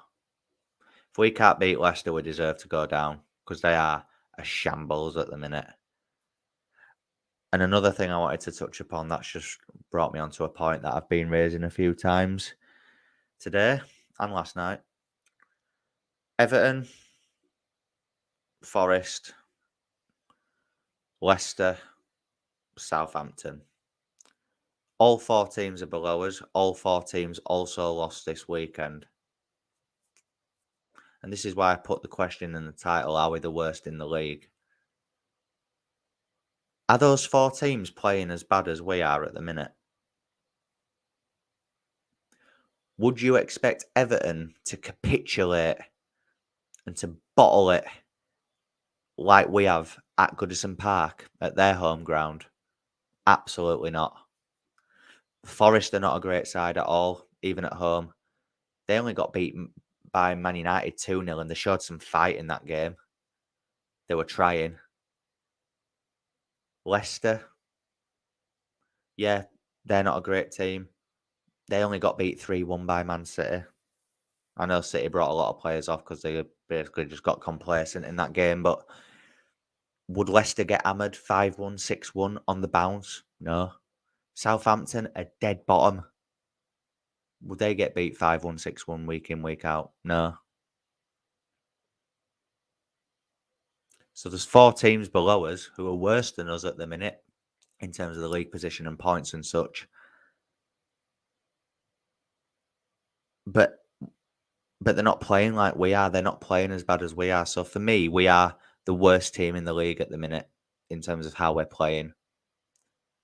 If we can't beat Leicester, we deserve to go down because they are a shambles at the minute. And another thing I wanted to touch upon that's just brought me onto a point that I've been raising a few times today and last night. Everton, Forest, Leicester, Southampton. All 4 teams are below us. All 4 teams also lost this weekend. And this is why I put the question in the title, are we the worst in the league? Are those 4 teams playing as bad as we are at the minute? Would you expect Everton to capitulate and to bottle it like we have at Goodison Park at their home ground? Absolutely not. Forest are not a great side at all, even at home. They only got beaten by Man United 2-0 and they showed some fight in that game. They were trying. Leicester, yeah, they're not a great team. They only got beat 3-1 by Man City. I know City brought a lot of players off because they basically just got complacent in that game, but would Leicester get hammered 5-1, 6-1 on the bounce? No. Southampton, a dead bottom. Would they get beat 5-1, 6-1 week in, week out? No. So there's 4 teams below us who are worse than us at the minute in terms of the league position and points and such. But they're not playing like we are. They're not playing as bad as we are. So for me, we are the worst team in the league at the minute in terms of how we're playing.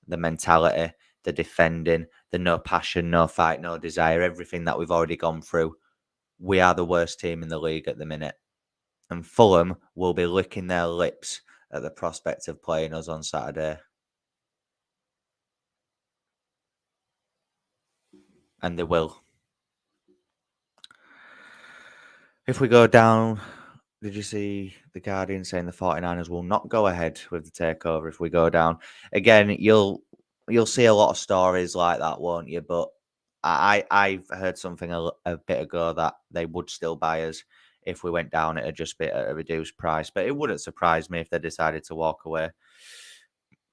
The mentality, the defending, the no passion, no fight, no desire, everything that we've already gone through. We are the worst team in the league at the minute. And Fulham will be licking their lips at the prospect of playing us on Saturday. and they will. If we go down, did you see the Guardian saying the 49ers will not go ahead with the takeover if we go down? Again, you'll see a lot of stories like that, won't you? But I've heard something a bit ago that they would still buy us if we went down. It'd just be at a reduced price. But it wouldn't surprise me if they decided to walk away.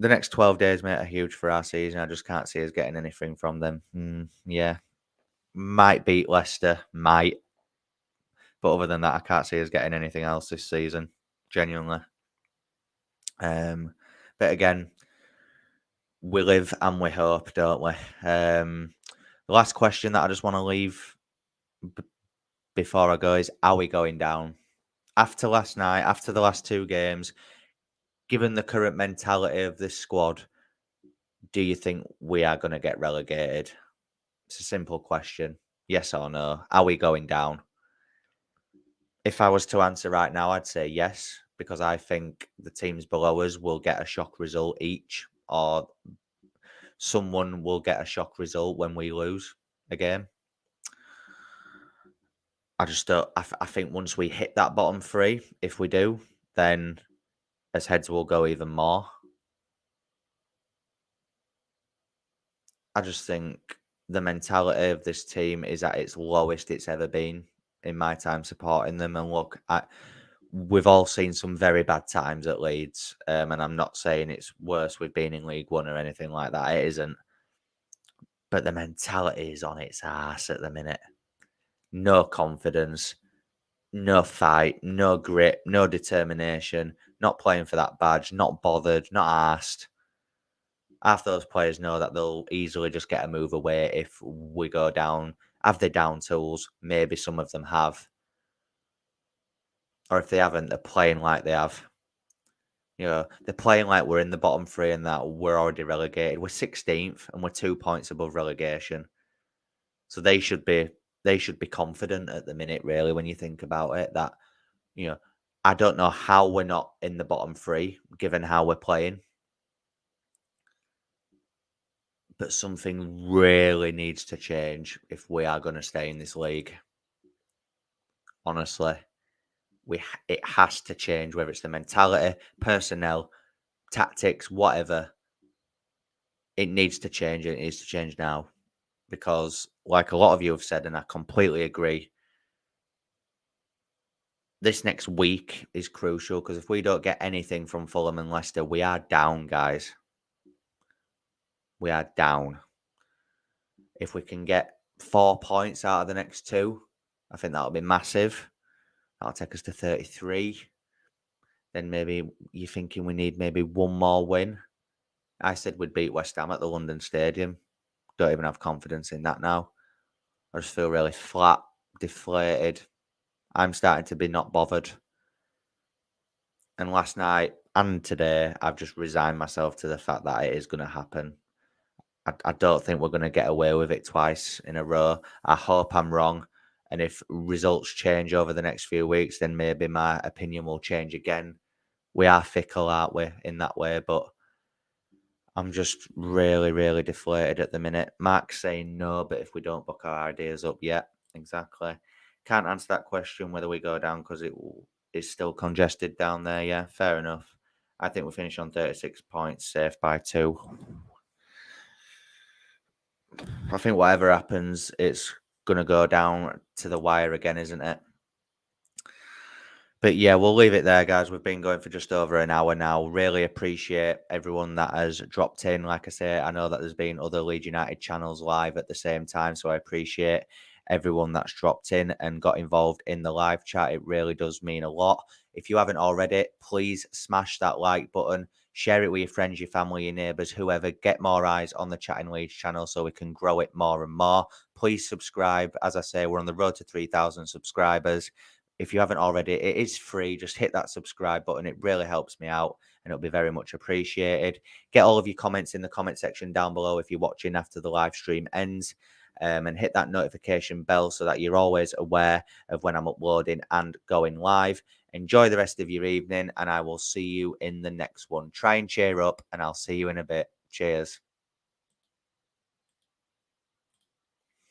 The next 12 days, mate, are huge for our season. I just can't see us getting anything from them. Yeah. Might beat Leicester, might. But other than that, I can't see us getting anything else this season, genuinely. But again, we live and we hope, don't we? The last question that I just want to leave before I go is, are we going down? After last night, after the last two games, given the current mentality of this squad, do you think we are going to get relegated? It's a simple question. Yes or no? Are we going down? If I was to answer right now, I'd say yes, because I think the teams below us will get a shock result each, or someone will get a shock result when we lose a game. I just don't. I think once we hit that bottom three, if we do, then as heads will go even more. I just think the mentality of this team is at its lowest it's ever been in my time supporting them. And look, we've all seen some very bad times at Leeds, and I'm not saying it's worse with being in League One or anything like that. It isn't. But the mentality is on its ass at the minute. No confidence, no fight, no grit, no determination, not playing for that badge, not bothered, not asked. Half those players know that they'll easily just get a move away if we go down. Have they down tools? Maybe some of them have. Or if they haven't, they're playing like they have. You know, they're playing like we're in the bottom three and that we're already relegated. We're 16th and we're 2 points above relegation. So they should be confident at the minute, really, when you think about it. That, you know, I don't know how we're not in the bottom three, given how we're playing. But something really needs to change if we are going to stay in this league. Honestly, it has to change, whether it's the mentality, personnel, tactics, whatever. It needs to change, and it needs to change now. Because, like a lot of you have said, and I completely agree, this next week is crucial, because if we don't get anything from Fulham and Leicester, we are down, guys. We are down. If we can get 4 points out of the next two, I think that'll be massive. That'll take us to 33. Then maybe you're thinking we need maybe one more win. I said we'd beat West Ham at the London Stadium. Don't even have confidence in that now. I just feel really flat, deflated. I'm starting to be not bothered. And last night and today, I've just resigned myself to the fact that it is going to happen. I don't think we're going to get away with it twice in a row. I hope I'm wrong. And if results change over the next few weeks, then maybe my opinion will change again. We are fickle, aren't we, in that way? But I'm just really, really deflated at the minute. Mark's saying no, but if we don't book our ideas up yet, exactly. Can't answer that question whether we go down because it is still congested down there. Yeah, fair enough. I think we finish on 36 points, safe by 2. I think whatever happens, it's going to go down to the wire again, isn't it? But yeah, we'll leave it there, guys. We've been going for just over an hour now. Really appreciate everyone that has dropped in. Like I say, I know that there's been other Leeds United channels live at the same time, so I appreciate everyone that's dropped in and got involved in the live chat. It really does mean a lot. If you haven't already, please smash that like button. Share it with your friends, your family, your neighbours, whoever. Get more eyes on the Chatting Leeds channel so we can grow it more and more. Please subscribe. As I say, we're on the road to 3,000 subscribers. If you haven't already, it is free. Just hit that subscribe button. It really helps me out and it'll be very much appreciated. Get all of your comments in the comment section down below if you're watching after the live stream ends. And hit that notification bell so that you're always aware of when I'm uploading and going live. Enjoy the rest of your evening and I will see you in the next one. Try and cheer up and I'll see you in a bit. Cheers.